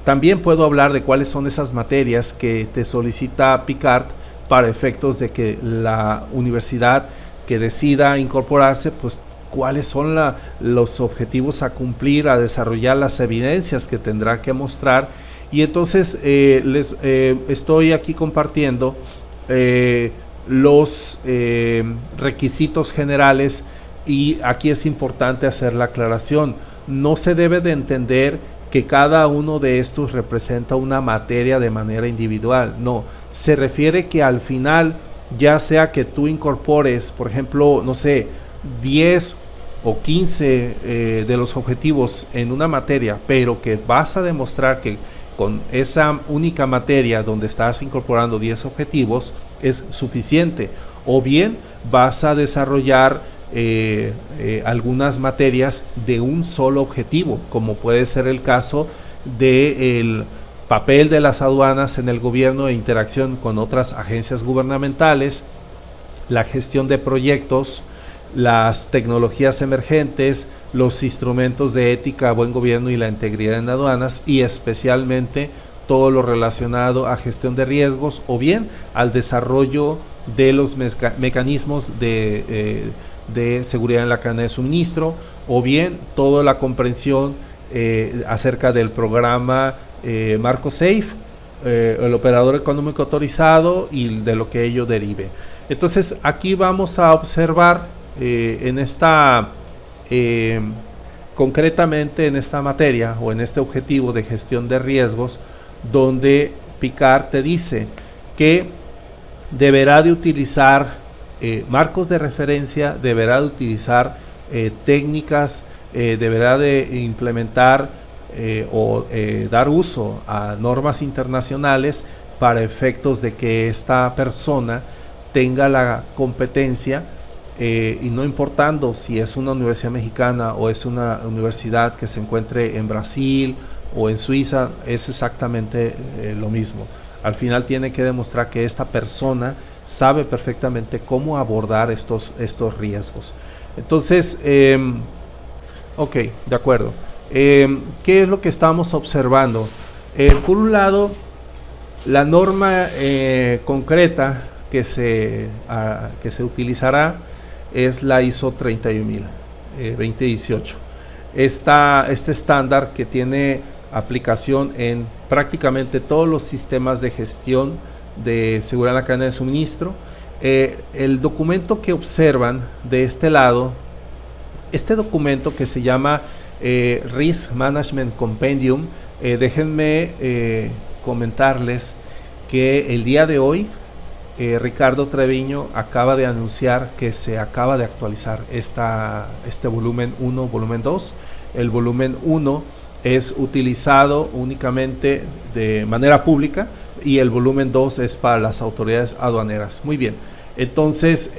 También puedo hablar de cuáles son esas materias que te solicita Picard para efectos de que la universidad que decida incorporarse, pues cuáles son los objetivos a cumplir, a desarrollar, las evidencias que tendrá que mostrar. Y entonces les estoy aquí compartiendo los requisitos generales, y aquí es importante hacer la aclaración. No se debe de entender que cada uno de estos representa una materia de manera individual. No, se refiere que al final, ya sea que tú incorpores, por ejemplo, no sé, 10 o 15 de los objetivos en una materia, pero que vas a demostrar que con esa única materia donde estás incorporando 10 objetivos es suficiente, o bien vas a desarrollar algunas materias de un solo objetivo, como puede ser el caso del papel de las aduanas en el gobierno e interacción con otras agencias gubernamentales, la gestión de proyectos, las tecnologías emergentes, los instrumentos de ética, buen gobierno y la integridad en aduanas, y especialmente todo lo relacionado a gestión de riesgos o bien al desarrollo de los mecanismos de seguridad en la cadena de suministro, o bien toda la comprensión acerca del programa Marco Safe, el operador económico autorizado y de lo que ello derive. Entonces aquí vamos a observar en esta concretamente en esta materia o en este objetivo de gestión de riesgos, donde Picard te dice que deberá de utilizar marcos de referencia, deberá de utilizar técnicas, deberá de implementar o dar uso a normas internacionales para efectos de que esta persona tenga la competencia, y no importando si es una universidad mexicana o es una universidad que se encuentre en Brasil o en Suiza, es exactamente lo mismo. Al final tiene que demostrar que esta persona sabe perfectamente cómo abordar estos riesgos. Entonces, ok, de acuerdo. ¿Qué es lo que estamos observando? Por un lado, la norma concreta que se utilizará es la ISO 31000 2018. Este estándar que tiene aplicación en prácticamente todos los sistemas de gestión de seguridad en la cadena de suministro. El documento que observan de este lado, este documento que se llama Risk Management Compendium, déjenme comentarles que el día de hoy Ricardo Treviño acaba de anunciar que se acaba de actualizar este volumen 1, volumen 2. El volumen 1 es utilizado únicamente de manera pública y el volumen 2 es para las autoridades aduaneras. Muy bien, entonces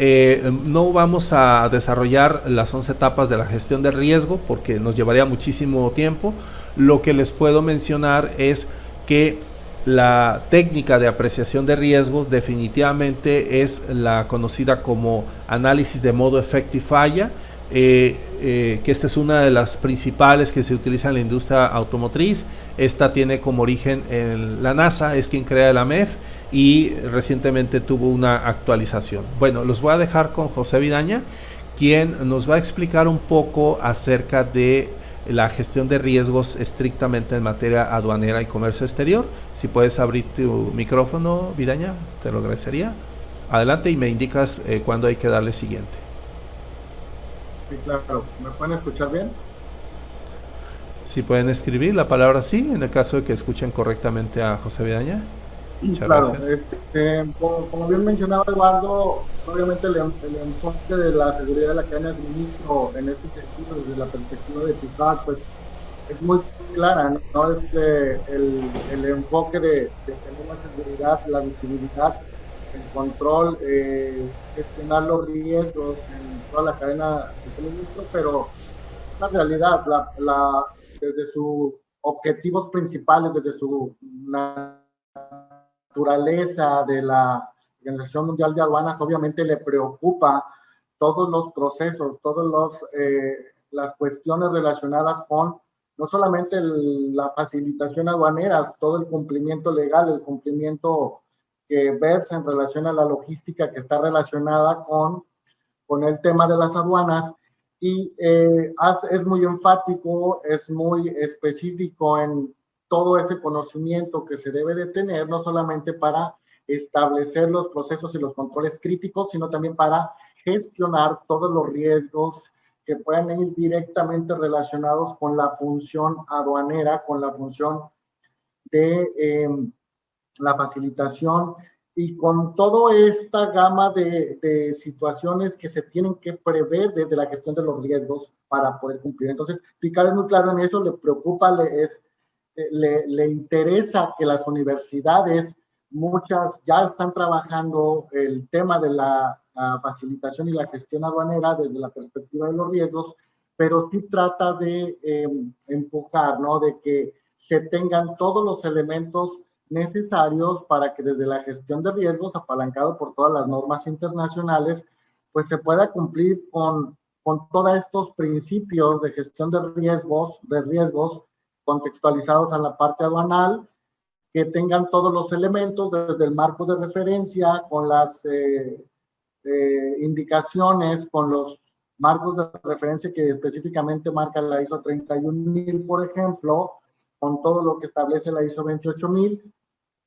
no vamos a desarrollar las 11 etapas de la gestión de riesgo porque nos llevaría muchísimo tiempo. Lo que les puedo mencionar es que la técnica de apreciación de riesgos definitivamente es la conocida como análisis de modo efecto y falla, que esta es una de las principales que se utiliza en la industria automotriz. Esta tiene como origen en la NASA, es quien crea la MEF y recientemente tuvo una actualización. Bueno, los voy a dejar con José Vidaña, quien nos va a explicar un poco acerca de la gestión de riesgos estrictamente en materia aduanera y comercio exterior. Si puedes abrir tu micrófono, Vidaña, te lo agradecería. Adelante y me indicas cuándo hay que darle siguiente. Sí, claro. ¿Me pueden escuchar bien? Si pueden escribir la palabra sí, en el caso de que escuchen correctamente a José Vidaña. Muchas gracias. Como bien mencionaba Eduardo, obviamente el enfoque de la seguridad de la cadena de suministro en este sentido, desde la perspectiva de Picard, pues es muy clara, ¿no? Es el enfoque de tener la seguridad, la visibilidad, el control, gestionar los riesgos en toda la cadena de suministro, pero la realidad, desde sus objetivos principales, desde su naturaleza de la Organización Mundial de Aduanas, obviamente le preocupa todos los procesos, todas las cuestiones relacionadas con no solamente la facilitación aduanera, todo el cumplimiento legal, el cumplimiento que versa en relación a la logística que está relacionada con el tema de las aduanas, y es muy enfático, es muy específico en todo ese conocimiento que se debe de tener, no solamente para establecer los procesos y los controles críticos, sino también para gestionar todos los riesgos que puedan ir directamente relacionados con la función aduanera, con la función de la facilitación y con toda esta gama de situaciones que se tienen que prever desde la gestión de los riesgos para poder cumplir. Entonces, Picard es muy claro en eso, le preocupa, le interesa que las universidades, muchas ya están trabajando el tema de la facilitación y la gestión aduanera desde la perspectiva de los riesgos, pero sí trata de empujar, ¿no? De que se tengan todos los elementos necesarios para que desde la gestión de riesgos, apalancado por todas las normas internacionales, pues se pueda cumplir con todos estos principios de gestión de riesgos contextualizados a la parte aduanal, que tengan todos los elementos desde el marco de referencia, con las indicaciones, con los marcos de referencia que específicamente marca la ISO 31000, por ejemplo, con todo lo que establece la ISO 28000,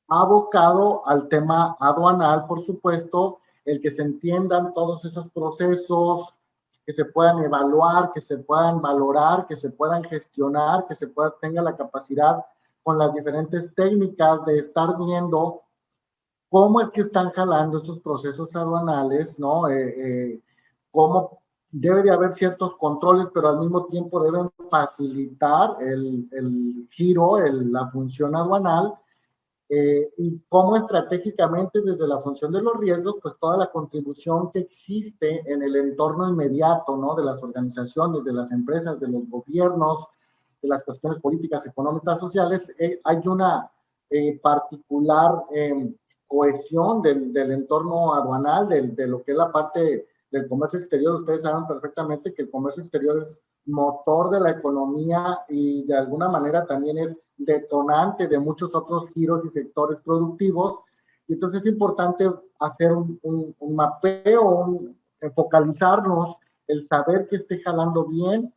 abocado al tema aduanal, por supuesto, el que se entiendan todos esos procesos, que se puedan evaluar, que se puedan valorar, que se puedan gestionar, que se tenga la capacidad con las diferentes técnicas de estar viendo cómo es que están jalando esos procesos aduanales, ¿no? Cómo debe de haber ciertos controles, pero al mismo tiempo deben facilitar el giro, la función aduanal, y cómo estratégicamente desde la función de los riesgos, pues toda la contribución que existe en el entorno inmediato, ¿no? De las organizaciones, de las empresas, de los gobiernos, de las cuestiones políticas, económicas, sociales, hay una particular cohesión del entorno aduanal, de lo que es la parte del comercio exterior. Ustedes saben perfectamente que el comercio exterior es motor de la economía y de alguna manera también es detonante de muchos otros giros y sectores productivos. Y entonces es importante hacer un mapeo, focalizarnos, el saber que esté jalando bien,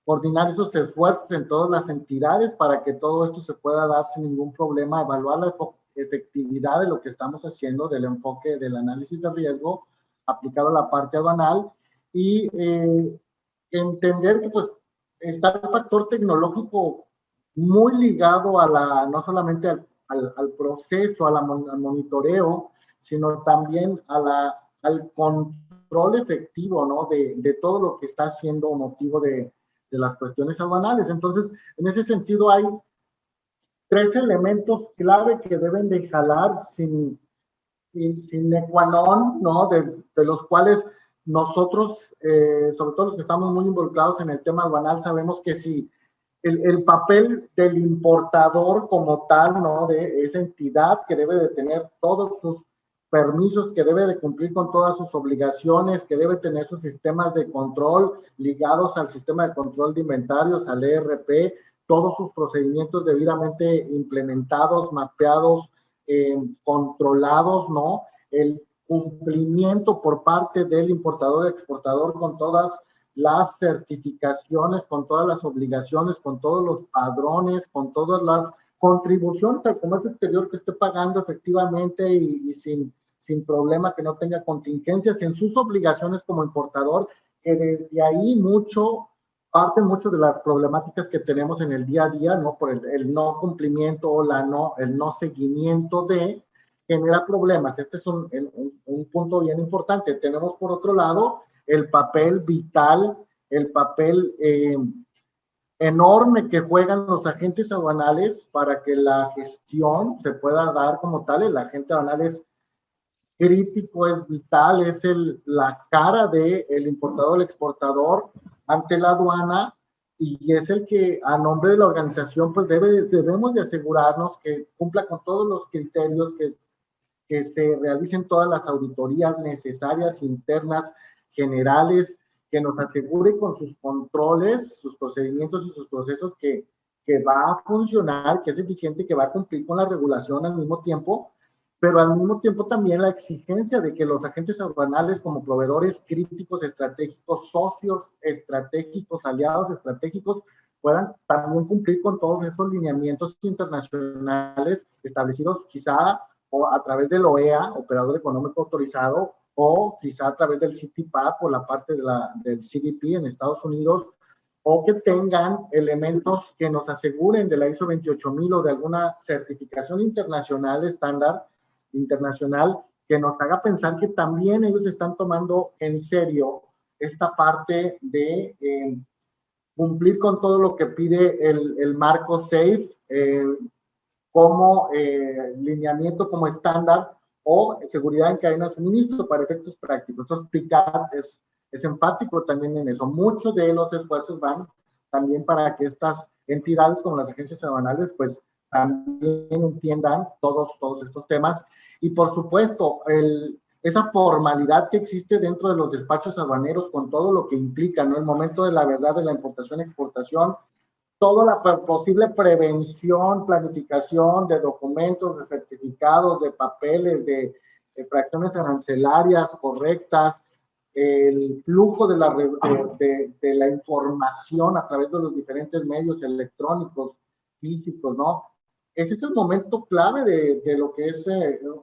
coordinar esos esfuerzos en todas las entidades para que todo esto se pueda dar sin ningún problema, evaluar la efectividad de lo que estamos haciendo, del enfoque del análisis de riesgo aplicado a la parte aduanal, y entender que pues está el factor tecnológico muy ligado a no solamente al proceso, al monitoreo, sino también al control efectivo, ¿no? De todo lo que está siendo motivo de las cuestiones aduanales. Entonces, en ese sentido hay 3 elementos clave que deben de jalar sin qua non, ¿no? De los cuales nosotros, sobre todo los que estamos muy involucrados en el tema aduanal, sabemos que si el papel del importador como tal, ¿no? De esa entidad que debe de tener todos sus permisos, que debe de cumplir con todas sus obligaciones, que debe tener sus sistemas de control ligados al sistema de control de inventarios, al ERP, todos sus procedimientos debidamente implementados, mapeados, controlados, ¿no? El cumplimiento por parte del importador y exportador con todas las certificaciones, con todas las obligaciones, con todos los padrones, con todas las contribuciones al comercio exterior que esté pagando efectivamente y sin problema, que no tenga contingencias en sus obligaciones como importador, que desde ahí parte mucho de las problemáticas que tenemos en el día a día, ¿no? Por el no cumplimiento o el no seguimiento genera problemas. Este es un punto bien importante. Tenemos por otro lado el papel vital, el papel enorme que juegan los agentes aduanales para que la gestión se pueda dar como tal. El agente aduanal es crítico, es vital, es la cara del importador, el exportador ante la aduana, y es el que a nombre de la organización pues debemos de asegurarnos que cumpla con todos los criterios, que se realicen todas las auditorías necesarias, internas, generales, que nos asegure con sus controles, sus procedimientos y sus procesos que va a funcionar, que es eficiente, que va a cumplir con la regulación al mismo tiempo, pero al mismo tiempo también la exigencia de que los agentes aduanales como proveedores críticos, estratégicos, socios estratégicos, aliados estratégicos, puedan también cumplir con todos esos lineamientos internacionales establecidos quizá o a través del OEA, Operador Económico Autorizado, o quizá a través del CITIPAP por la parte del CDP en Estados Unidos, o que tengan elementos que nos aseguren de la ISO 28000 o de alguna certificación internacional, estándar internacional, que nos haga pensar que también ellos están tomando en serio esta parte de cumplir con todo lo que pide el marco SAFE, como lineamiento, como estándar o seguridad en cadena de suministro para efectos prácticos. Entonces, PICART es enfático también en eso. Muchos de los esfuerzos van también para que estas entidades como las agencias aduanales pues también entiendan todos estos temas. Y por supuesto, esa formalidad que existe dentro de los despachos aduaneros con todo lo que implica, ¿no? El momento de la verdad de la importación y exportación, toda la posible prevención, planificación de documentos, de certificados, de papeles, de fracciones arancelarias correctas, el flujo de la información a través de los diferentes medios electrónicos, físicos, ¿no? Ese es el momento clave de lo que es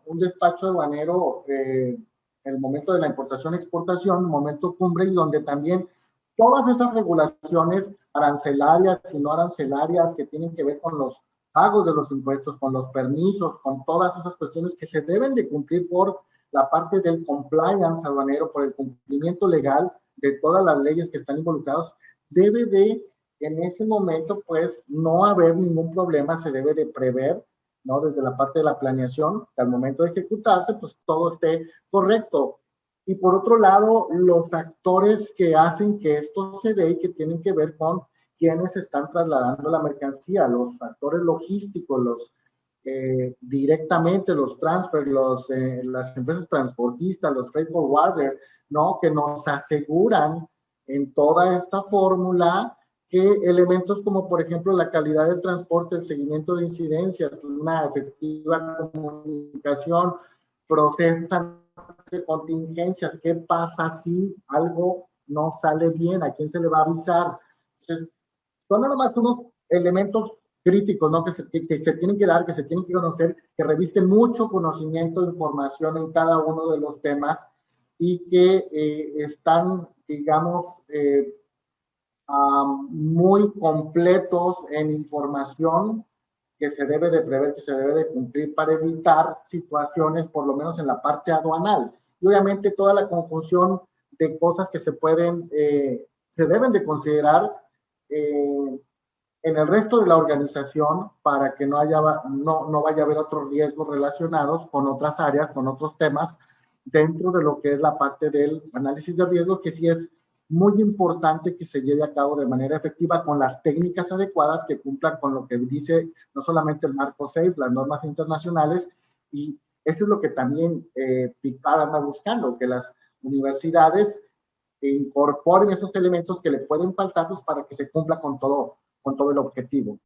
un despacho aduanero, el momento de la importación-exportación, momento cumbre, y donde también todas esas regulaciones arancelarias y no arancelarias que tienen que ver con los pagos de los impuestos, con los permisos, con todas esas cuestiones que se deben de cumplir por la parte del compliance aduanero, por el cumplimiento legal de todas las leyes que están involucradas, debe de, en ese momento, pues, no haber ningún problema, se debe de prever, ¿no? Desde la parte de la planeación, que al momento de ejecutarse, pues, todo esté correcto. Y por otro lado, los actores que hacen que esto se dé y que tienen que ver con quienes están trasladando la mercancía, los actores logísticos, directamente los transfer, las empresas transportistas, los freight forwarder, ¿no? Que nos aseguran en toda esta fórmula que elementos como, por ejemplo, la calidad del transporte, el seguimiento de incidencias, una efectiva comunicación, procesan de contingencias, qué pasa si algo no sale bien, a quién se le va a avisar. Entonces, son nada más unos elementos críticos, ¿no? Que se tienen que dar, que se tienen que conocer, que revisten mucho conocimiento, información en cada uno de los temas y que están, digamos, muy completos en información que se debe de prever, que se debe de cumplir para evitar situaciones, por lo menos en la parte aduanal. Y obviamente toda la confusión de cosas que se deben de considerar en el resto de la organización para que no vaya a haber otros riesgos relacionados con otras áreas, con otros temas, dentro de lo que es la parte del análisis de riesgos, que sí es muy importante que se lleve a cabo de manera efectiva con las técnicas adecuadas que cumplan con lo que dice no solamente el marco 6, las normas internacionales, y eso es lo que también PICART anda buscando, que las universidades incorporen esos elementos que le pueden faltar pues, para que se cumpla con todo el objetivo.